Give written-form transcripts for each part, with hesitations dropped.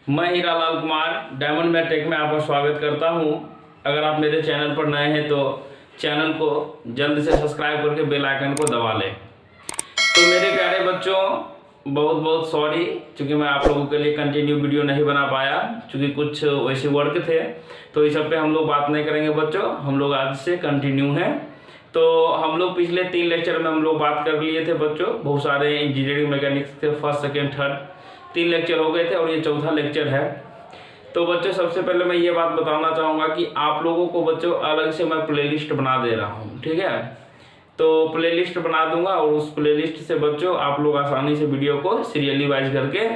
मैं Hiralal Kumar diamond math tech में आपका स्वागत करता हूं। अगर आप मेरे चैनल पर नए हैं तो चैनल को जल्द से सब्सक्राइब करके बेल आइकन को दबा लें। तो मेरे प्यारे बच्चों, बहुत बहुत सॉरी, क्योंकि मैं आप लोगों के लिए कंटिन्यू वीडियो नहीं बना पाया, क्योंकि कुछ वैसे वर्क थे। तो इस सब पे हम लोग बात नहीं करेंगे बच्चों, हम लोग आज से कंटिन्यू हैं। तो हम लोग पिछले 3 लेक्चर में हम लोग बात कर लिए थे बच्चों, बहुत सारे इंजीनियरिंग मैकेनिक्स के फर्स्ट सेकेंड थर्ड 3 लेक्चर हो गए थे और ये चौथा लेक्चर है। तो बच्चों सबसे पहले मैं ये बात बताना चाहूँगा कि आप लोगों को बच्चों अलग से मैं प्लेलिस्ट बना दे रहा हूँ, ठीक है। तो प्लेलिस्ट बना दूंगा और उस प्लेलिस्ट से बच्चों आप लोग आसानी से वीडियो को सीरियली वाइज करके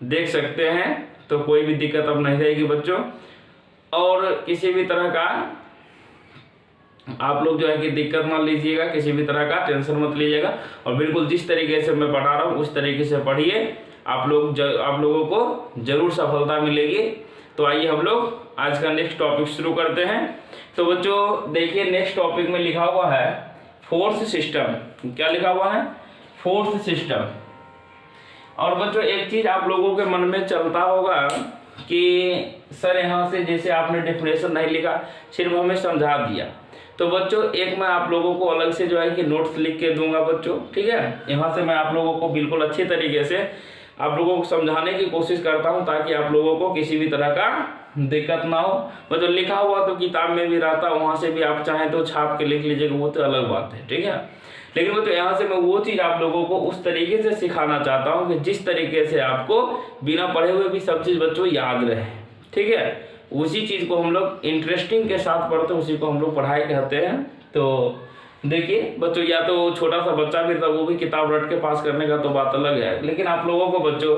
देख सकते हैं। तो कोई भी दिक्कत अब नहीं रहेगी बच्चों, और किसी भी तरह का आप लोग जो है कि दिक्कत मत लीजिएगा, किसी भी तरह का टेंशन मत लीजिएगा, और बिल्कुल जिस तरीके से मैं पढ़ा रहा हूँ उस तरीके से पढ़िए। आप लोगों को जरूर सफलता मिलेगी। तो आइए हम लोग आज का नेक्स्ट टॉपिक शुरू करते हैं। तो बच्चों देखिए, नेक्स्ट टॉपिक में लिखा हुआ है फोर्स सिस्टम। क्या लिखा हुआ है? Force system. और बच्चों एक चीज आप लोगों के मन में चलता होगा कि सर यहाँ से जैसे आपने डेफिनेशन नहीं लिखा, सिर्फ हमें समझा दिया। तो बच्चों एक मैं आप लोगों को अलग से जो है कि नोट्स लिख के दूंगा बच्चों, ठीक है। यहाँ से मैं आप लोगों को बिल्कुल अच्छे तरीके से आप लोगों को समझाने की कोशिश करता हूँ, ताकि आप लोगों को किसी भी तरह का दिक्कत ना हो। मतलब लिखा हुआ तो किताब में भी रहता, वहाँ से भी आप चाहें तो छाप के लिख लीजिएगा, वो तो अलग बात है, ठीक है। लेकिन बच्चों यहाँ से मैं वो चीज़ आप लोगों को उस तरीके से सिखाना चाहता हूँ कि जिस तरीके से आपको बिना पढ़े हुए भी सब चीज़ बच्चों याद रहे, ठीक है। उसी चीज़ को हम लोग इंटरेस्टिंग के साथ पढ़ते हैं, उसी को हम लोग पढ़ाई कहते हैं। तो देखिए बच्चों, या तो छोटा सा बच्चा भी था, वो भी किताब रट के पास करने का तो बात अलग है, लेकिन आप लोगों को बच्चों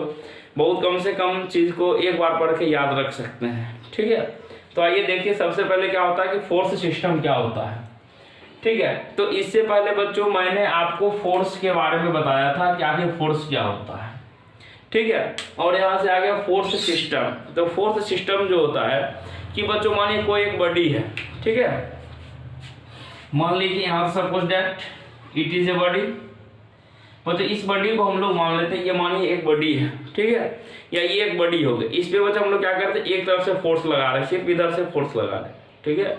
बहुत कम से कम चीज़ को एक बार पढ़ के याद रख सकते हैं, ठीक है। तो आइए देखिए, सबसे पहले क्या होता है कि फोर्स सिस्टम क्या होता है, ठीक है। तो इससे पहले बच्चों मैंने आपको फोर्स के बारे में बताया था कि आखिर फोर्स क्या होता है, ठीक है। और यहाँ से आ गया फोर्स सिस्टम। तो फोर्स सिस्टम जो होता है कि बच्चों मानिए कोई एक बॉडी है, ठीक है। मान लीजिए यहाँ से suppose that it is a body. बच्चों इस बॉडी को हम लोग मान लेते हैं, ये मानिए एक बॉडी है, ठीक है, या ये एक बॉडी हो गई। इस पे बच्चों हम लोग क्या करते हैं, एक तरफ से फोर्स लगा रहे हैं, सिर्फ इधर से फोर्स लगा रहे हैं, ठीक है।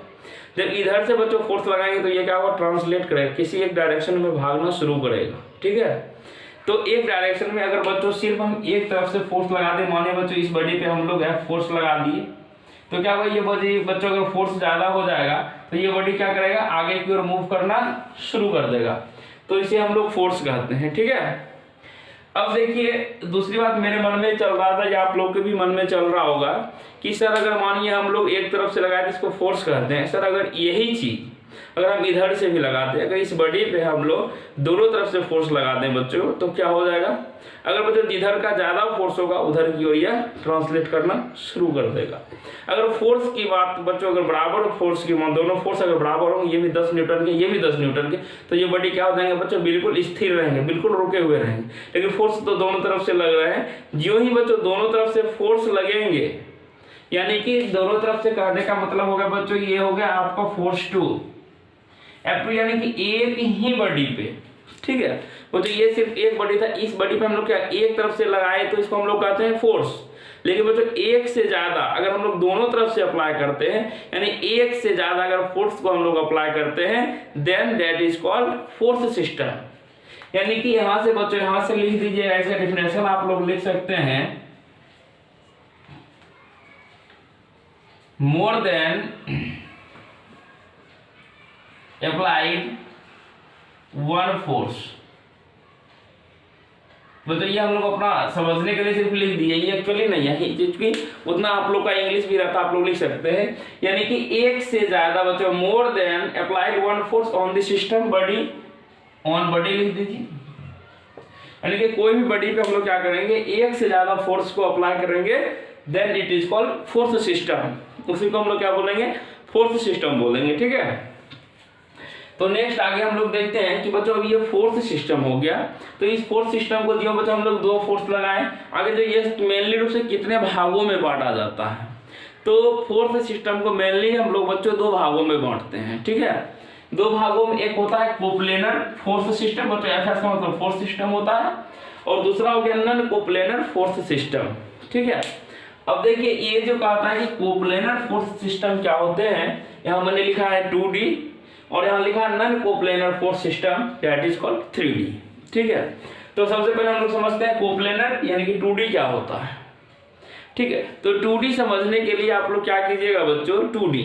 जब इधर से बच्चों फोर्स लगाएंगे तो ये क्या होगा, ट्रांसलेट करेगा, किसी एक डायरेक्शन में भागना शुरू करेगा, ठीक है। तो एक डायरेक्शन में अगर बच्चों सिर्फ हम एक तरफ से फोर्स लगा दें, माने बच्चों इस बॉडी पे हम लोग फोर्स लगा दिए, तो क्या होगा, ये बॉडी बच्चों का फोर्स ज्यादा हो जाएगा तो ये बॉडी क्या करेगा, आगे की ओर मूव करना शुरू कर देगा। तो इसे हम लोग फोर्स कहते हैं, ठीक है। अब देखिए दूसरी बात मेरे मन में चल रहा था, या आप लोग के भी मन में चल रहा होगा कि सर अगर मानिए हम लोग एक तरफ से लगाए तो इसको फोर्स कहते हैं। सर अगर यही चीज अगर हम इधर से भी लगाते हैं, अगर इस बॉडी पे हम लोग दोनों तरफ से फोर्स लगा दें बच्चों, तो क्या हो जाएगा, अगर बच्चों इधर का ज्यादा फोर्स होगा उधर की ओर यह ट्रांसलेट करना शुरू कर देगा। अगर फोर्स की बात बच्चों, अगर बराबर फोर्स की दोनों फोर्स अगर बराबर होंगे, ये भी 10 न्यूटन के ये भी 10 न्यूटन के, तो ये बॉडी क्या हो जाएंगे बच्चों, बिल्कुल स्थिर रहेंगे, बिल्कुल रुके हुए रहेंगे। लेकिन फोर्स तो दोनों तरफ से लग रहे हैं। जो ही बच्चों दोनों तरफ से फोर्स लगेंगे, यानी कि दोनों तरफ से कहने का मतलब हो गया बच्चों, ये हो गया आपका फोर्स टू F2, यानी कि एक ही बॉडी पे, ठीक है। वो तो ये सिर्फ एक बॉडी था, इस बॉडी पे हम लोग क्या एक तरफ से लगाए तो इसको हम लोग कहते हैं फोर्स। लेकिन बच्चों एक से ज्यादा अगर हम लोग दोनों तरफ से अप्लाई करते हैं, यानी एक से ज्यादा अगर फोर्स को हम लोग अप्लाई करते हैं, then that is called force system. यानी कि यहां से बच्चों यहां से लिख दीजिए, ऐसे डेफिनेशन आप लोग लिख सकते हैं, more than applied one force। मतलब ये हम लोग अपना समझने के लिए सिर्फ लिख दिए, ये एक्चुअली नहीं है, क्योंकि उतना आप लोग का इंग्लिश भी रहता, आप लोग लिख सकते हैं। यानी कि एक से ज्यादा बच्चों, more than applied one force on the system body, on body लिख दीजिए। यानी कि कोई भी बॉडी पे हम लोग क्या करेंगे, एक से ज्यादा फोर्स को अप्लाई करेंगे, then it is called force system. उसी को हम लोग क्या बोलेंगे, फोर्स सिस्टम बोलेंगे, ठीक है। तो नेक्स्ट आगे हम लोग देखते हैं कि बच्चों अब ये फोर्स सिस्टम हो गया। तो इस फोर्स सिस्टम को जो बच्चों हम लोग 2 फोर्स लगाएं, आगे जो ये मेनली रूप से कितने भागों में बांटा जाता है, तो फोर्स सिस्टम को मेनली हम लोग बच्चों 2 भागों में बांटते हैं, ठीक है। 2 भागों में एक होता है कोप्लेनर फोर्स सिस्टम, बच्चों एफएस का मतलब फोर्स सिस्टम होता है, और दूसरा हो गया नॉन कोप्लेनर फोर्स सिस्टम, ठीक है। अब देखिए ये जो कहता है कि कोप्लेनर फोर्स सिस्टम क्या होते हैं, यहाँ मैंने लिखा है 2D और यहाँ लिखा है non coplanar force system that is called 3D। ठीक है, तो सबसे पहले हम लोग समझते हैं कोप्लेनर यानी कि 2D क्या होता है। ठीक है, तो 2D समझने के लिए आप लोग क्या कीजिएगा बच्चों, 2D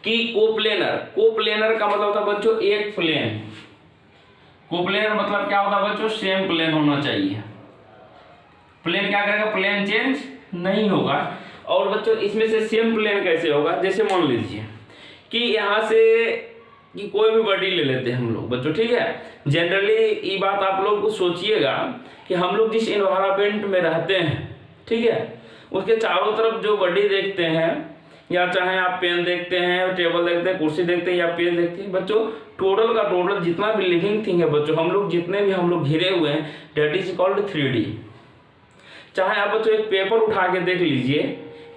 कि कोप्लेनर का मतलब होता है बच्चों एक प्लेन। कोप्लेनर मतलब क्या होता है बच्चों, सेम प्लेन होना चाहिए। प्लेन क्या करेगा, प्लेन चेंज नहीं होगा। और बच्चों इसमें से सेम प्लेन कैसे होगा, जैसे मान लीजिए कि यहाँ से कि कोई भी बॉडी ले लेते हैं हम लोग बच्चों। ठीक है, जनरली ये बात आप लोग को सोचिएगा कि हम लोग जिस एनवायरनमेंट में रहते हैं, ठीक है, उसके चारों तरफ जो बॉडी देखते हैं, या चाहे आप पेन देखते हैं, टेबल देखते हैं, कुर्सी देखते हैं या पेन देखते हैं बच्चों, टोटल का टोटल जितना भी लिविंग थिंग है बच्चों, हम लोग जितने भी हम लोग घिरे हुए हैं दैट इज कॉल्ड 3D। चाहे आप बच्चों एक पेपर उठा के देख लीजिए,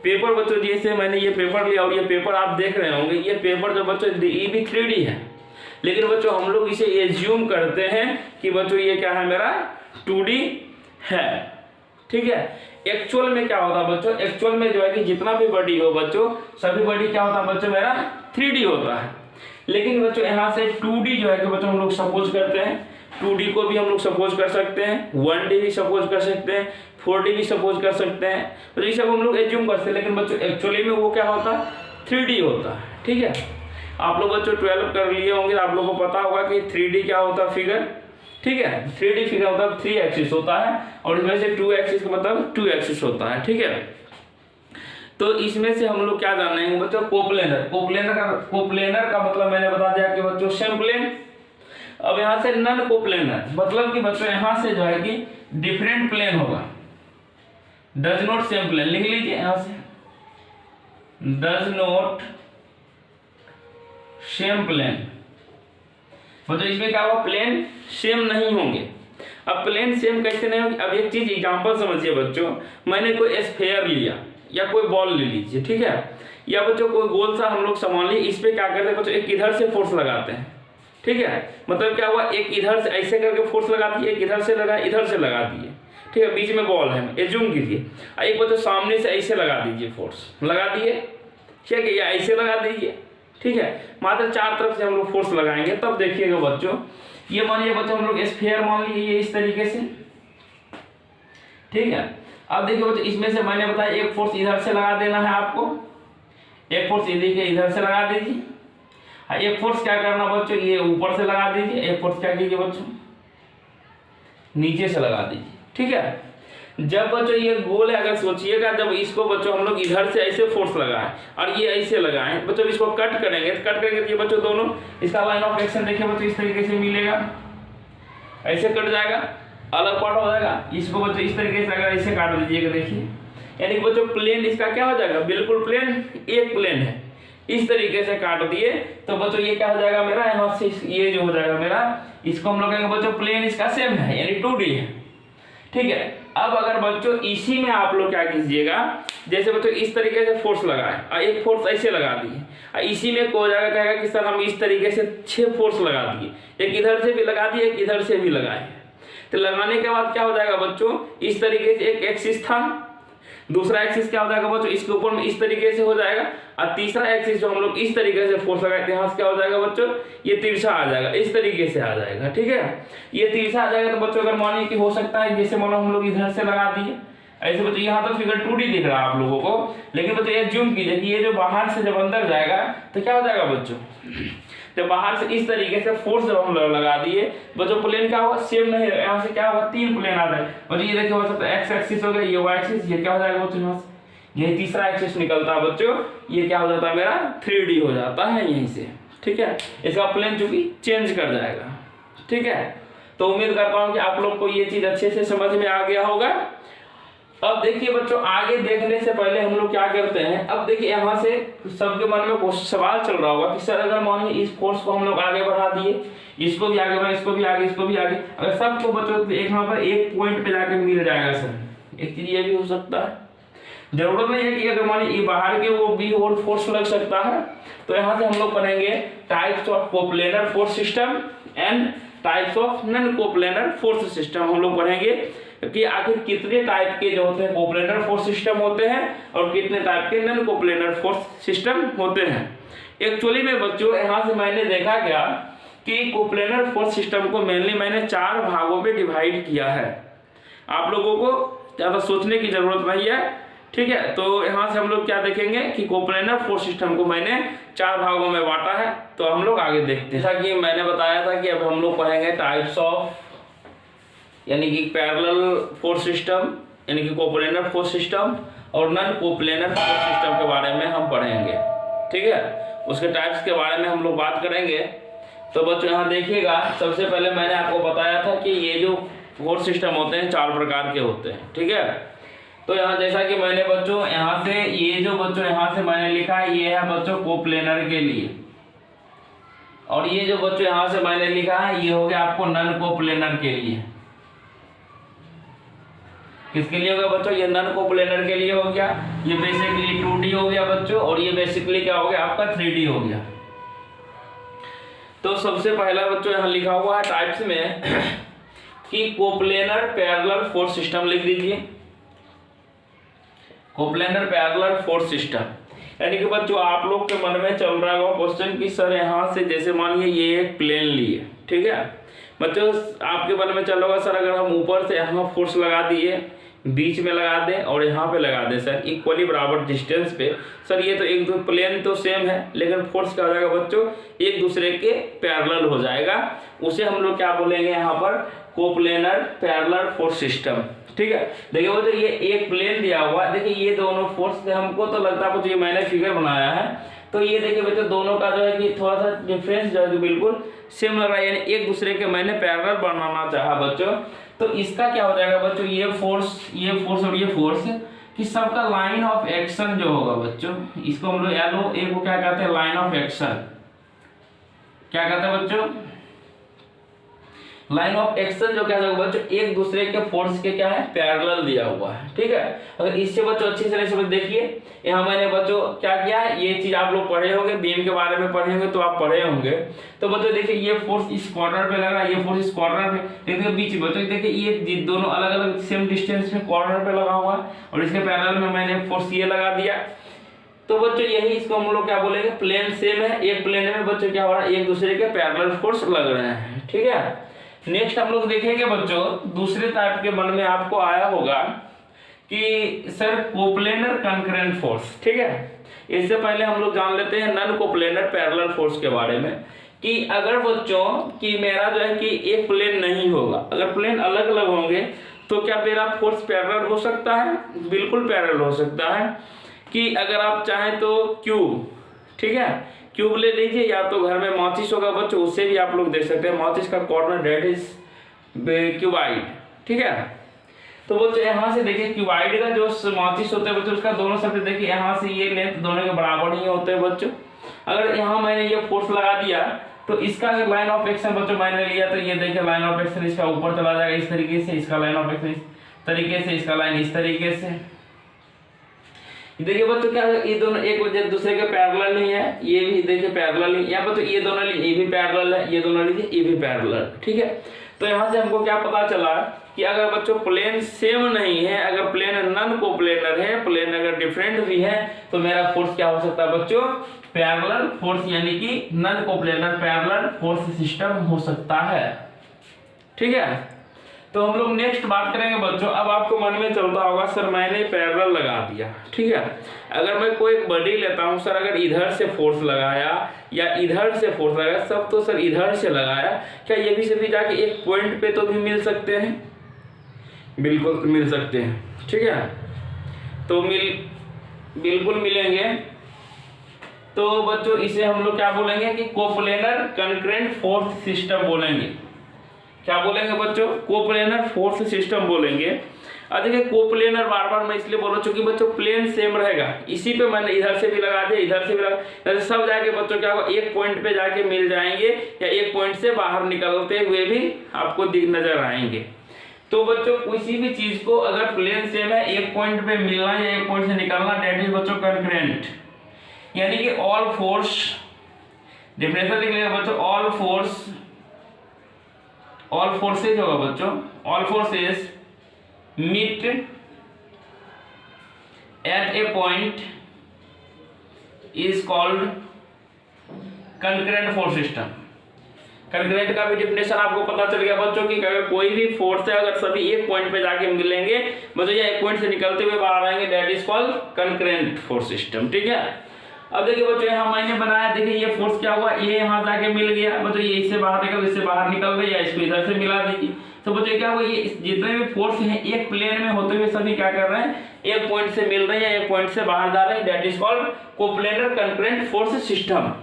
पेपर बच्चों जैसे मैंने ये पेपर लिया और ये पेपर आप देख रहे होंगे, ये पेपर जो बच्चों ये भी 3D है, लेकिन बच्चों हम लोग इसे एज्यूम करते हैं कि बच्चों ये क्या है, मेरा 2D है। ठीक है, एक्चुअल में क्या होता है बच्चों, एक्चुअल में जो है कि जितना भी बॉडी हो बच्चों, सभी बॉडी क्या होता है बच्चों, मेरा 3D होता है। लेकिन बच्चों यहाँ से 2D जो है कि बच्चों हम लोग सपोज करते हैं, 2D को भी हम लोग सपोज कर सकते हैं, 1D भी सपोज कर सकते हैं, 4D भी सपोज कर सकते हैं, तो ये सब हम लोग एज्यूम करते हैं। लेकिन बच्चों एक्चुअली में वो क्या होता है, 3D होता है। ठीक है, आप लोग बच्चों 12 कर लिए होंगे, आप लोगों को पता होगा कि 3D क्या होता है फिगर। ठीक है, 3D फिगर मतलब 3 एक्सिस होता है और इसमें से 2 एक्सिस का मतलब 2 एक्सिस होता है। ठीक है, तो इसमें से हम लोग क्या जानेंगे बच्चों, कोप्लेनर का मतलब मैंने बता दिया कि बच्चों सेम प्लेन। अब यहाँ से नॉन कोप्लेनर मतलब कि बच्चों यहाँ से जो है कि डिफरेंट प्लेन होगा, डज नॉट सेम प्लेन, लिख लीजिए यहाँ से, डज नॉट सेम प्लेन। मतलब इसमें क्या होगा, प्लेन सेम नहीं होंगे। अब प्लेन सेम कैसे नहीं होंगे, अब एक चीज एग्जांपल समझिए बच्चों, मैंने कोई स्फेयर लिया या कोई बॉल ले लीजिए, ठीक है, या बच्चों कोई गोल सा हम लोग सामान लिए, इस पे क्या करते हैं बच्चों, एक इधर से फोर्स लगाते हैं। ठीक है, मतलब क्या हुआ, एक इधर से ऐसे करके फोर्स लगा दिए, एक इधर से लगा, इधर से लगा दिए। ठीक है, बीच में बॉल है, एज्यूम कीजिए, एक बच्चों सामने से ऐसे लगा दीजिए, फोर्स लगा दिए, ठीक है, या ऐसे लगा दीजिए। ठीक है, मात्र 4 तरफ से हम लोग फोर्स लगाएंगे, तब देखिएगा बच्चों, ये मानिए बच्चों हम लोग स्फीयर मान लीजिए इस तरीके से। ठीक है, अब देखिए बच्चों इसमें से मैंने बताया एक फोर्स इधर से लगा देना है आपको, एक फोर्स इधर से लगा दीजिए, एक फोर्स क्या करना बच्चों, ये ऊपर से लगा दीजिए, एक फोर्स क्या कीजिए बच्चों, नीचे से लगा दीजिए। ठीक है, जब बच्चों ये गोल है, अगर सोचिएगा जब इसको बच्चों हम लोग इधर से ऐसे फोर्स लगाएं और ये ऐसे लगाएं बच्चों, इसको कट करेंगे तो ये बच्चों दोनों इसका लाइन ऑफ एक्शन देखिए बच्चों इस तरीके से मिलेगा, ऐसे कट जाएगा, अलग पार्ट हो जाएगा। इसको बच्चों इस तरीके से अगर ऐसे काट दीजिएगा, देखिए यानी कि बच्चों प्लेन इसका क्या हो जाएगा, बिल्कुल प्लेन, एक प्लेन है, इस तरीके से काट दिए तो बच्चों ये क्या हो जाएगा मेरा, यहाँ से ये जो हो जाएगा मेरा, इसको हम लोग कहेंगे बच्चों प्लेन इसका सेम है यानी 2D है। ठीक है, अब अगर बच्चों इसी में आप लोग क्या कीजिएगा, जैसे बच्चों इस तरीके से फोर्स लगाए और एक फोर्स ऐसे लगा दिए, और इसी में हो जाएगा कहेगा कि सर हम इस तरीके से 6 फोर्स लगा दिए, एक इधर से भी लगा दिए, एक इधर से भी लगाए, तो लगाने के बाद क्या हो जाएगा बच्चों, इस तरीके से एक एक्सिस था, दूसरा एक्सिस क्या हो जाएगा बच्चों, इसके ऊपर में इस तरीके से हो जाएगा, और तीसरा एक्सिस जो हम लोग इस तरीके से फोर्स लगाए थे, यहाँ से क्या हो जाएगा बच्चों, ये तिरछा आ जाएगा, इस तरीके से आ जाएगा। ठीक है, ये तिरछा आ जाएगा तो बच्चों अगर मानिए कि हो सकता है जैसे मानो हम लोग इधर से लगा दिए ऐसे बच्चों, यहाँ तो फिगर 2D दिख रहा है आप लोगों को, लेकिन बच्चों ये जूम कीजिए कि ये जो बाहर से जब अंदर जाएगा तो क्या हो जाएगा बच्चों, जब बाहर से इस तरीके से फोर्स जब हम लगा दिए बच्चों, प्लेन क्या हुआ, सेम नहीं, यहाँ से क्या हुआ, 3 प्लेन आ जाए बच्चों, ये देखिए हो सकता है एक्स एक्सिस हो गया, ये वाई एक्सिस, ये क्या हो जाएगा बच्चों, यहाँ से यही तीसरा एक्सिस निकलता है बच्चों, ये क्या हो जाता है मेरा 3D हो जाता है यहीं से। ठीक है, इसका प्लेन चूंकि चेंज कर जाएगा। ठीक है, तो उम्मीद करता हूँ कि आप लोग को ये चीज अच्छे से समझ में आ गया होगा। अब देखिए बच्चों, आगे देखने से पहले हम लोग क्या करते हैं, अब देखिए यहाँ से सबके मन में कुछ सवाल चल रहा होगा कि सर अगर मानिए इस फोर्स को हम लोग आगे बढ़ा दिए, इसको भी आगे बढ़ा, इसको भी आगे, इसको भी आगे, अगर सबको बच्चों एक यहाँ पर एक पॉइंट पे जाके मिल जाएगा सर, एक चीज ये भी हो सकता है, जरूरत नहीं है कि अगर मानिए ये बाहर के वो भी और फोर्स लग सकता है। तो यहाँ से हम लोग पढ़ेंगे types of coplanar force system and types of non coplanar force system हम लोग पढ़ेंगे। कि आखिर कितने टाइप के जो होते हैं कोप्लेनर फोर्स सिस्टम होते हैं और कितने टाइप के नॉन कोप्लेनर फोर्स सिस्टम होते हैं। एक्चुअली में बच्चों यहाँ से मैंने देखा क्या कि कोप्लेनर फोर्स सिस्टम को मेनली मैंने 4 भागों में डिवाइड किया है। आप लोगों को ज़्यादा सोचने की जरूरत नहीं है, ठीक है। तो यहाँ से हम लोग क्या देखेंगे कि कोप्लेनर फोर्स सिस्टम को मैंने 4 भागों में बांटा है। तो हम लोग आगे देखते हैं। जैसा कि मैंने बताया था कि अब हम लोग पढ़ेंगे टाइप्स ऑफ, यानी कि पैरेलल फोर्स सिस्टम, यानी कि कोप्लेनर फोर्स सिस्टम और नॉन कोप्लेनर फोर्स सिस्टम के बारे में हम पढ़ेंगे, ठीक है। उसके टाइप्स के बारे में हम लोग बात करेंगे। तो बच्चों यहाँ देखिएगा, सबसे पहले मैंने आपको बताया था कि ये जो फोर्स सिस्टम होते हैं 4 प्रकार के होते हैं, ठीक है। तो यहाँ जैसा कि मैंने बच्चों यहाँ से ये जो बच्चों यहाँ से मैंने लिखा है, ये है बच्चों कोप्लेनर के लिए, और ये जो बच्चों यहाँ से मैंने लिखा है ये हो गया आपको नॉन कोप्लेनर के लिए। किसके लिए हो गया बच्चों? ये नॉन कोप्लेनर के लिए हो गया। ये बेसिकली 2D हो गया बच्चों, और ये बेसिकली क्या हो गया आपका 3D हो गया। तो सबसे पहला बच्चों यहाँ लिखा हुआ है टाइप्स में कि कोप्लेनर पैरेलल फोर्स सिस्टम लिख दीजिए। कोप्लेनर पैरेलल फोर्स सिस्टम, यानी कि बच्चों आप लोग के मन में चल रहा होगा क्वेश्चन कि सर यहाँ से जैसे मानिए ये एक प्लेन लिए, ठीक है बच्चों, आपके मन में चल रहा होगा सर अगर हम ऊपर से यहाँ फोर्स लगा दिए, बीच में लगा दें और यहाँ पे लगा दें सर इक्वली बराबर डिस्टेंस पे, सर ये तो एक दो प्लेन तो सेम है लेकिन फोर्स क्या हो जाएगा बच्चों एक दूसरे के पैरेलल हो जाएगा। उसे हम लोग क्या बोलेंगे यहाँ पर? कोप्लेनर पैरेलल फोर्स सिस्टम, ठीक है। देखिए बच्चों ये एक प्लेन दिया हुआ है, देखिए ये दोनों फोर्स हमको तो लगता है बच्चों, ये मैंने फिगर बनाया है तो ये देखिए बच्चों दोनों का जो है कि थोड़ा सा डिफरेंस जो है बिल्कुल सेम लग रहा है, यानी एक दूसरे के मैंने पैरेलल बनाना चाहा बच्चों। तो इसका क्या हो जाएगा बच्चों, ये फोर्स और ये फोर्स कि सबका लाइन ऑफ एक्शन जो होगा बच्चों, इसको हम लोग एलो ए को क्या कहते हैं? Line of action. क्या कहते हैं बच्चों? लाइन ऑफ एक्शन जो क्या होगा बच्चों एक दूसरे के फोर्स के क्या है? पैरेलल दिया हुआ है, ठीक है। अगर इससे बच्चों अच्छी तरह से देखिए, यहाँ मैंने बच्चों क्या किया है, ये चीज आप लोग पढ़े होंगे, बीम के बारे में पढ़े होंगे तो आप पढ़े होंगे। तो बच्चों देखिए ये फोर्स इस कॉर्नर पे लगा, ये फोर्स इस कॉर्नर पे, देखिए बीच में बच्चों देखिए ये दोनों अलग अलग सेम डिस्टेंस में कॉर्नर पे लगा हुआ है और इसके पैरेलल में मैंने फोर्स ये लगा दिया। तो बच्चों यही इसको हम लोग क्या बोलेंगे? प्लेन सेम है, एक प्लेन में बच्चों क्या हो रहा है? एक दूसरे के पैरेलल फोर्स लग रहे हैं, ठीक है। नेक्स्ट हम लोग देखेंगे बच्चों दूसरे टाइप के मन में आपको आया होगा कि सर कोप्लेनर कंकरेंट फोर्स, ठीक है। इससे पहले हम लोग जान लेते हैं नॉन कोप्लेनर पैरेलल फोर्स के बारे में कि अगर बच्चों कि मेरा जो है कि एक प्लेन नहीं होगा, अगर प्लेन अलग अलग होंगे तो क्या मेरा फोर्स पैरेलल हो सकता है? बिल्कुल पैरेलल हो सकता है। कि अगर आप चाहें तो क्यूब, ठीक है, क्यूब ले लीजिए, या तो घर में माचिस होगा बच्चों उससे भी आप लोग देख सकते हैं, माचिस का कॉर्नर डेट इज क्यूबाइड, ठीक है। तो बच्चों यहाँ से देखिए क्यूबाइड का जो माचिस होता है बच्चों उसका दोनों साइड देखिए यहाँ से ये लेंथ दोनों के बराबर ही होते हैं बच्चों। अगर यहाँ मैंने ये फोर्स लगा दिया तो इसका अगर लाइन ऑफ एक्शन बच्चों मैंने लिया तो ये देखिए लाइन ऑफ एक्शन इसका ऊपर चला जाएगा इस तरीके से, इसका लाइन ऑफ एक्शन इस तरीके से, इसका लाइन इस तरीके से। देखिए बच्चों क्या ये दोनों एक दूसरे के पैरेलल नहीं है, ये भी देखिए पैरेलल नहीं, यहाँ बच्चों ये दोनों ये भी पैरेलल है, ये दोनों लीजिए ये भी पैरेलल, ठीक है। तो यहाँ से हमको क्या पता चला कि अगर बच्चों प्लेन सेम नहीं है, अगर प्लेन नॉन कोप्लेनर है, प्लेन अगर डिफरेंट भी है तो मेरा फोर्स क्या हो सकता है बच्चों? पैरेलल फोर्स, यानी कि non coplanar parallel force system हो सकता है, ठीक है। तो हम लोग नेक्स्ट बात करेंगे बच्चों। अब आपको मन में चलता होगा सर मैंने पैरेलल लगा दिया, ठीक है, अगर मैं कोई एक बॉडी लेता हूं सर, अगर इधर से फोर्स लगाया या इधर से फोर्स लगाया, सब तो सर इधर से लगाया, क्या ये भी सभी जाके एक पॉइंट पे तो भी मिल सकते हैं? बिल्कुल मिल सकते हैं, ठीक है। तो बिल्कुल मिलेंगे। तो बच्चों इसे हम लोग क्या बोलेंगे कि कोप्लेनर कंकरेंट फोर्स सिस्टम बोलेंगे। क्या बोलेंगे बच्चों? कोप्लेनर फोर्स सिस्टम बोलेंगे। अब देखिए कोप्लेनर बार बार मैं इसलिए बोल रहा हूँ क्योंकि बच्चों प्लेन सेम रहेगा, इसी पे मैंने इधर से भी लगा दिया, इधर से भी लगा, जैसे सब जाके बच्चों क्या होगा एक पॉइंट पे जाके मिल जाएंगे या एक पॉइंट से बाहर निकलते हुए भी आपको नजर आएंगे। तो बच्चों किसी भी चीज को अगर प्लेन सेम है, एक पॉइंट पे मिलना या एक पॉइंट से निकलना, डेट इज बच्चों कंकरेंट, यानी कि ऑल फोर्स, डेफिनेशन लिख लेंगे बच्चों, ऑल फोर्सेज होगा बच्चों, all forces meet at a point is called concurrent force system। Concurrent का भी डिफिनेशन आपको पता चल गया बच्चों की, अगर कोई भी फोर्स है अगर सभी एक पॉइंट पे जाके मिलेंगे मतलब या एक पॉइंट से निकलते हुए बाहर आएंगे, that is called concurrent force system. ठीक है, अब देखिए बच्चों यहाँ मैंने बनाया, देखिए ये फोर्स क्या हुआ, ये यहाँ जाके मिल गया बच्चों, ये इससे बाहर निकल, इससे बाहर निकल गई, या इसको इधर से मिला दीजिए। तो बच्चों क्या हुआ, ये जितने भी फोर्स हैं एक प्लेन में होते हुए सभी क्या कर रहे हैं, एक पॉइंट से मिल रहे हैं या एक पॉइंट से बाहर जा रहे हैं, that is called coplanar concurrent force system.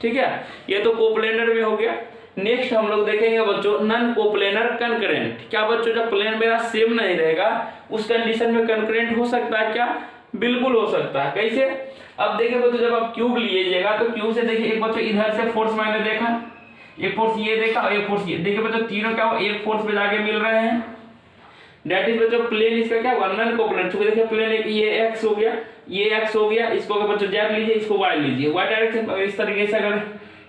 ठीक है, ये तो कोप्लेनर में हो गया। नेक्स्ट हम लोग देखेंगे बच्चों नॉन कोप्लेनर कंकरेंट। क्या बच्चों, जब प्लेन मेरा सेम नहीं रहेगा उस कंडीशन में कंकरेंट हो सकता है क्या, बिल्कुल हो सकता है। कैसे, अब देखिए बच्चों जब आप क्यूब लीजिएगा तो क्यूब से देखिए एक बच्चों इधर से फोर्स मैंने देखा, एक फोर्स ये देखा और एक फोर्स ये, देखिए बच्चों तीनों क्या हो, एक फोर्स पे जाके मिल रहे हैं, दैट इज बच्चों प्लेन इसका क्या हुआ, नॉन कोप्लेनर। चूंकि देखिए प्लेन एक ये एक्स हो गया, ये एक्स हो गया, इसको अगर बच्चों जेड लीजिए, इसको वाई लीजिए, वाई डायरेक्शन इस तरीके से अगर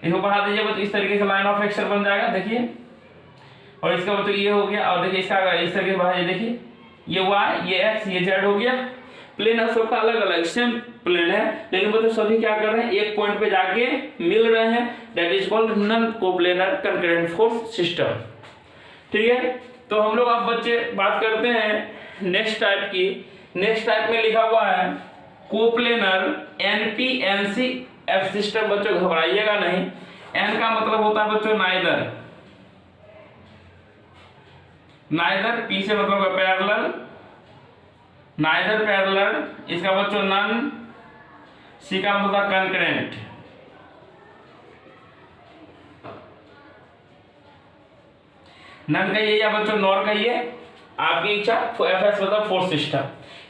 इसको बढ़ा दीजिए तो इस तरीके से लाइन ऑफ एक्शन बन जाएगा, देखिए। और इसका मतलब ये हो गया, और देखिए इसका अगर इस तरीके से बढ़ाइए, देखिए ये y ये x ये z हो गया। प्लेन है सबका अलग अलग, सेम प्लेन है लेकिन मतलब सभी क्या कर रहे हैं, एक पॉइंट पे जाके मिल रहे हैं, that is called non coplanar concurrent force system. ठीक है, तो हम लोग अब बच्चे बात करते हैं नेक्स्ट टाइप की। नेक्स्ट टाइप में लिखा हुआ है कोप्लेनर NP-NC-F सिस्टम। बच्चों घबराइएगा नहीं, N का मतलब होता है बच्चों नाइदर, नाइदर, P से मतलब पैरेलल, नाइदर पैरेलल, इसका बच्चों नॉन, C का मतलब कंकरेंट। नॉन का ये या बच्चों नॉर का ये आपकी इच्छा, FS मतलब फोर्स सिस्टम।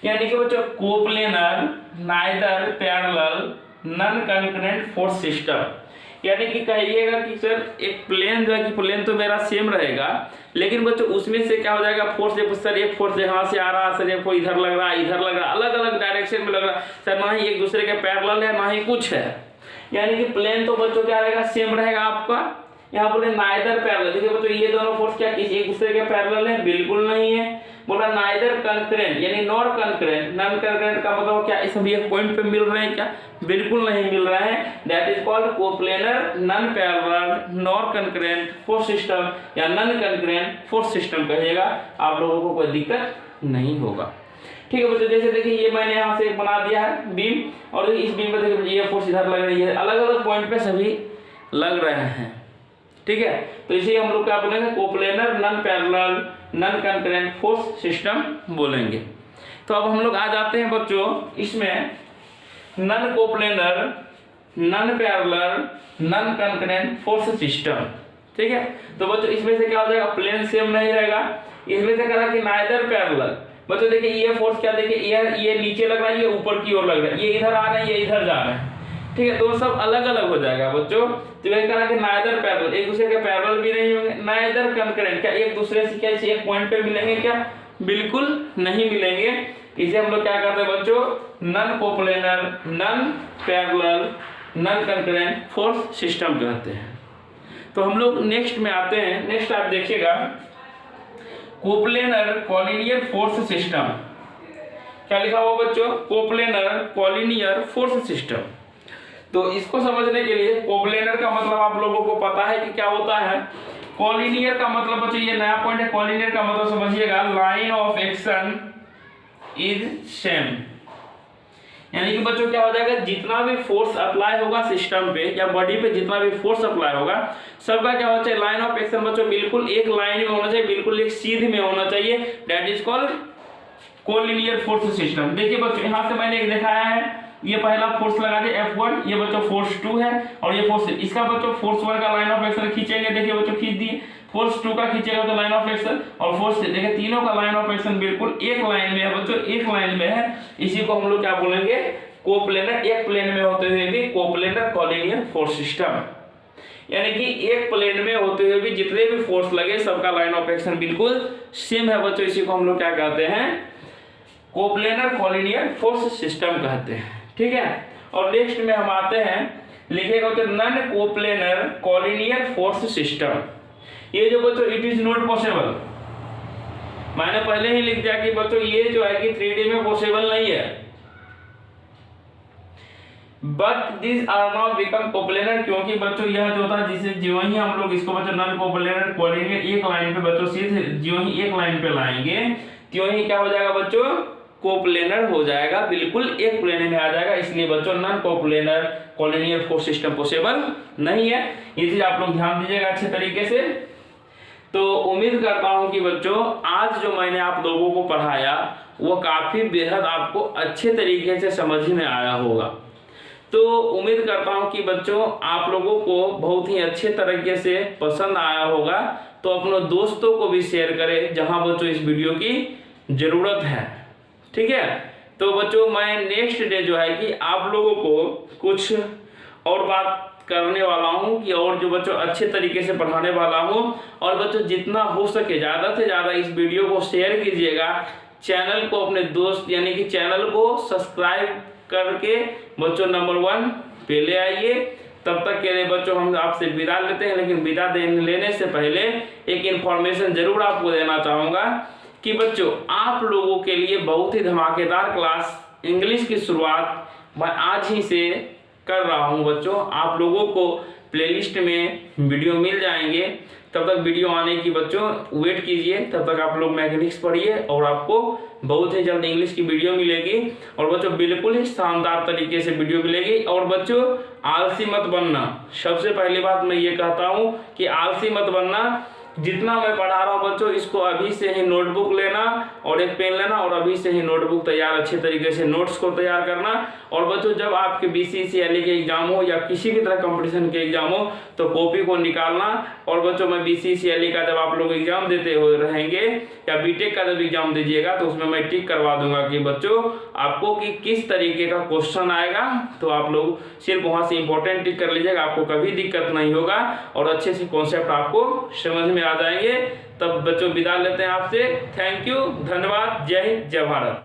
यानी कि बच्चों coplanar neither parallel non concurrent force system. यानी कि कहिएगा कि सर एक प्लेन जो है कि प्लेन तो मेरा सेम रहेगा लेकिन बच्चों उसमें से क्या हो जाएगा, फोर्स एक सर एक फोर्स यहाँ से आ रहा है, सर एक फोर्स इधर लग रहा है, इधर लग रहा है, अलग अलग डायरेक्शन में लग रहा है सर, ना ही एक दूसरे के पैरेलल है ना ही कुछ है। यानी कि प्लेन तो बच्चों क्या रहेगा, सेम रहेगा आपका। यहाँ बोले नाइदर पैरेलल, देखिए बच्चों ये दोनों फोर्स क्या एक दूसरे के पैरेलल है, बिल्कुल नहीं है। बोला नाइदर कंकरेंट यानी नॉर कंकरेंट, नॉन कंकरेंट का मतलब क्या इस सभी एक पॉइंट पे मिल रहे हैं क्या, बिल्कुल नहीं मिल रहा है, that is called coplanar non parallel nor concurrent force system या नॉन कंकरेंट फोर्स सिस्टम कहिएगा, आप लोगों को कोई दिक्कत नहीं होगा। ठीक है बच्चों, जैसे देखिए ये मैंने यहाँ से बना दिया है बीम, और इस बीम पे देखिए ये फोर्स इधर लग रही है, अलग अलग पॉइंट पे सभी लग रहे हैं। ठीक है, तो इसे हम लोग क्या बोलेंगे, coplanar non parallel non concurrent force system बोलेंगे। तो अब हम लोग आ जाते हैं बच्चों इसमें non coplanar non parallel non concurrent force system. ठीक है, तो बच्चों इसमें से क्या हो जाएगा, प्लेन सेम नहीं रहेगा, इसमें से कहा कि नाइदर पैरेलल। बच्चों देखिए ये फोर्स क्या, देखिए ये नीचे लग रहा है, ये ऊपर की ओर लग रहा है, ये इधर आ रहे हैं, ये इधर जा रहे हैं। ठीक है, तो सब अलग अलग हो जाएगा बच्चों। तो ये कहा कि नाइदर पैरेलल, एक दूसरे के पैरेलल भी नहीं होंगे, नाइदर कंकरेंट, क्या एक दूसरे से क्या एक पॉइंट पे मिलेंगे क्या, बिल्कुल नहीं मिलेंगे। इसे हम लोग क्या कहते हैं बच्चों, non coplanar non parallel non concurrent force system कहते हैं। तो हम लोग नेक्स्ट में आते हैं, नेक्स्ट आप देखिएगा कोप्लेनर कॉलिनियर फोर्स सिस्टम। क्या लिखा हुआ बच्चों, कोप्लेनर कॉलिनियर फोर्स सिस्टम। तो इसको समझने के लिए कोप्लेनर का मतलब आप लोगों को पता है कि क्या होता है, कॉलिनियर का मतलब बच्चों ये नया पॉइंट है, कॉलिनियर का मतलब समझिएगा line of action is same. यानी कि बच्चों क्या हो जाएगा, जितना भी फोर्स अप्लाई होगा सिस्टम पे या बॉडी पे, जितना भी फोर्स अप्लाई होगा सबका क्या होना चाहिए, लाइन ऑफ एक्शन बच्चों बिल्कुल एक लाइन में होना चाहिए, बिल्कुल एक सीध में होना चाहिए, that is called collinear force system. देखिए बच्चों यहाँ से मैंने एक दिखाया है, ये पहला फोर्स लगा दिया F1, ये बच्चों फोर्स 2 है और ये फोर्स, इसका बच्चों फोर्स 1 का लाइन ऑफ एक्शन खींचेंगे, देखिए बच्चों खींच दिए, फोर्स 2 का खींचेगा तो लाइन ऑफ एक्शन, और फोर्स देखिए तीनों का लाइन ऑफ एक्शन बिल्कुल एक लाइन में है बच्चों, एक लाइन में है। इसी को हम लोग क्या बोलेंगे, कोप्लेनर, एक प्लेन में होते हुए भी कोप्लेनर कॉलिनियर फोर्स सिस्टम। यानी कि एक प्लेन में होते हुए भी जितने भी फोर्स लगे सबका लाइन ऑफ एक्शन बिल्कुल सेम है बच्चों, इसी को हम लोग क्या कहते हैं, कोप्लेनर कॉलिनियर फोर्स सिस्टम कहते हैं। ठीक है, और नेक्स्ट में हम आते हैं, लिखेगा तो non coplanar collinear force system. ये जो बच्चों इट इज नॉट पॉसिबल, मैंने पहले ही लिख दिया कि बच्चों ये जो है कि 3D में पॉसिबल नहीं है, but this are now become coplanar, क्योंकि बच्चों यह जो था जिसे जो ही हम लोग इसको बच्चों नॉन कोप्लेनर कोलिनियर एक लाइन पे बच्चों सीधे जो ही एक लाइन पे लाएंगे त्यों ही क्या हो जाएगा बच्चों, कोप्लेनर हो जाएगा, बिल्कुल एक प्लेन में आ जाएगा। इसलिए बच्चों non coplanar collinear force system possible नहीं है। ये चीज आप लोग ध्यान दीजिएगा अच्छे तरीके से। तो उम्मीद करता हूं कि बच्चों आज जो मैंने आप लोगों को पढ़ाया वो काफी बेहद आपको अच्छे तरीके से समझ में आया होगा। तो उम्मीद करता हूं कि बच्चों आप लोगों को बहुत ही अच्छे तरीके से पसंद आया होगा। तो अपने दोस्तों को भी शेयर करें जहां बच्चों इस वीडियो की जरूरत है, ठीक है। तो बच्चों मैं नेक्स्ट डे जो है कि आप लोगों को कुछ और बात करने वाला हूं कि और जो बच्चों अच्छे तरीके से पढ़ाने वाला हूं। और बच्चों जितना हो सके ज्यादा से ज्यादा इस वीडियो को शेयर कीजिएगा, चैनल को अपने दोस्त यानी कि चैनल को सब्सक्राइब करके बच्चों नंबर 1 पे ले आइए। तब तक के लिए बच्चों हम आपसे विदा लेते हैं, लेकिन विदा लेने से पहले एक इंफॉर्मेशन जरूर आपको देना चाहूंगा कि बच्चों आप लोगों के लिए बहुत ही धमाकेदार क्लास इंग्लिश की शुरुआत मैं आज ही से कर रहा हूं। बच्चों आप लोगों को प्लेलिस्ट में वीडियो मिल जाएंगे, तब तक वीडियो आने की बच्चों वेट कीजिए। तब तक आप लोग मैकेनिक्स पढ़िए और आपको बहुत ही जल्द इंग्लिश की वीडियो मिलेगी। और बच्चों बिल्कुल ही शानदार तरीके से वीडियो मिलेगी। और बच्चों आलसी मत बनना, सबसे पहली बात मैं ये कहता हूँ कि आलसी मत बनना। जितना मैं पढ़ा रहा हूँ बच्चों इसको अभी से ही नोटबुक लेना और एक पेन लेना और अभी से ही नोटबुक तैयार अच्छे तरीके से नोट्स को तैयार करना। और बच्चों जब आपके BCCLE के एग्जाम हो या किसी भी तरह कंपटीशन के एग्जाम हो तो कॉपी को निकालना। और बच्चों मैं BCCLE का जब आप लोग एग्जाम देते हो रहेंगे या बीटेक का जब एग्जाम दीजिएगा तो उसमें मैं टिक करवा दूंगा कि बच्चों आपको कि किस तरीके का क्वेश्चन आएगा। तो आप लोग सिर्फ वहां से इंपॉर्टेंट टिक कर लीजिएगा, आपको कभी दिक्कत नहीं होगा और अच्छे से कॉन्सेप्ट आपको समझ में आ जाएंगे। तब बच्चों विदा लेते हैं आपसे। थैंक यू, धन्यवाद, जय हिंद, जय भारत।